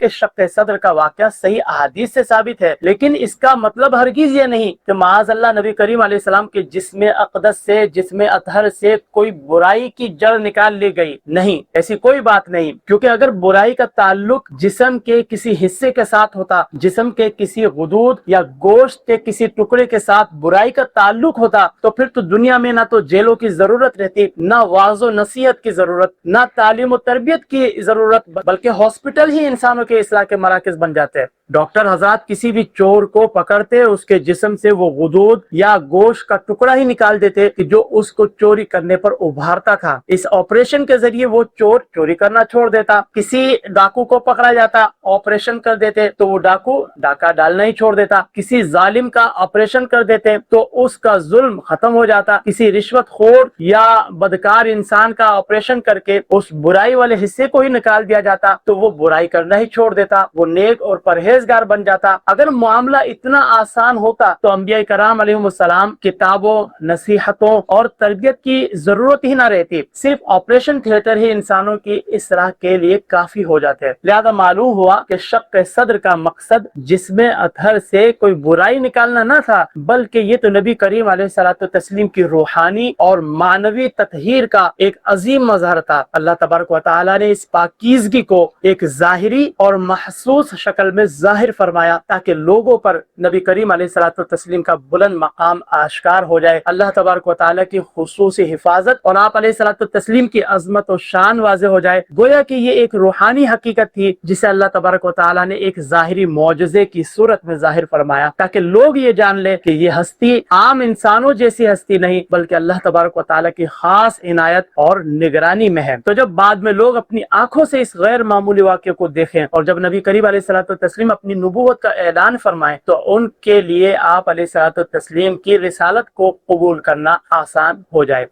کہ شق صدر کا واقعہ صحیح احادیث سے ثابت ہے، لیکن اس کا مطلب ہرگز یہ نہیں کہ معاذ اللہ نبی کریم علیہ السلام کے جسم اقدس سے، جسم اطہر سے کوئی برائی کی جڑ نکال لی گئی، نہیں، ایسی کوئی بات نہیں، کیونکہ اگر برائی کا تعلق جسم کے کسی حصے کے ساتھ ہوتا، جسم کے کسی غدود یا گوشت کے کسی ٹکڑے کے ساتھ برائی کا تعلق ہوتا، تو پھر تو دنیا میں نہ تو جیلوں کی ضرورت رہتی، نہ واعظ و نصیحت کی ضرورت، نہ تعلیم و تربیت کی ضرورت، بلکہ ہاسپٹل ہی انسانوں کے اصلاح کے مراکز بن جاتے ہیں۔ ڈاکٹر حضرات کسی بھی چور کو پکڑتے، اس کے جسم سے وہ غدود یا گوشت کا ٹکڑا ہی نکال دیتے کہ جو اس کو چوری کرنے پر ابھارتا تھا۔ اس آپریشن کے ذریعے وہ چور چوری کرنا چھوڑ دیتا۔ کسی ڈاکو کو پکڑا جاتا، آپریشن کر دیتے تو وہ ڈاکو ڈاکہ ڈالنا ہی چھوڑ دیتا۔ کسی ظالم کا آپریشن کر دیتے تو اس کا ظلم ختم ہو جاتا۔ کسی رشوت خور یا بدکار انسان کا آپریشن کر کے اس برائی والے حصے کو ہی نکال دیا جاتا تو وہ برائی کرنا ہی چھوڑ دیتا، وہ نیک اور پرہیزگار بن جاتا۔ اگر معاملہ اتنا آسان ہوتا تو انبیاء کرام علیہم السلام کتابوں، نصیحتوں اور تربیت کی ضرورت ہی نہ رہتی، صرف آپریشن تھیٹر ہی انسانوں کی اصلاح کے لیے کافی ہو جاتے۔ لہذا معلوم ہوا کہ شق صدر کا مقصد جسم اطہر سے کوئی برائی نکالنا نہ تھا، بلکہ یہ تو نبی کریم علیہ الصلوۃ والتسلیم کی روحانی اور معنوی تطہیر کا ایک عظیم مظہر تھا۔ اللہ تبارک و تعالی نے اس پاکیزگی کو ایک ظاہری اور محسوس شکل میں ظاہر فرمایا تاکہ لوگوں پر نبی کریم علیہ الصلوۃ والتسلیم کا بلند مقام آشکار ہو جائے، اللہ تبارک و تعالی کی خصوصی حفاظت اور آپ علیہ الصلوۃ والتسلیم کی عظمت و شان واضح ہو جائے۔ گویا کہ یہ ایک روحانی حقیقت تھی جسے اللہ تبارک و تعالی نے ایک ظاہری معجزے کی صورت میں ظاہر فرمایا تاکہ لوگ یہ جان لیں کہ یہ ہستی عام انسانوں جیسی ہستی نہیں بلکہ اللہ تبارک و تعالی کی خاص عنایت اور نگرانی میں ہے۔ تو جب بعد میں لوگ اپنی آنکھوں سے اس غیر معمولی واقعے کو دیکھیں اور جب نبی کریم علیہ الصلوۃ والتسلیم اپنی نبوت کا اعلان فرمائیں تو ان کے لیے آپ علیہ الصلوۃ والتسلیم کی رسالت کو قبول کرنا آسان ہو جائے۔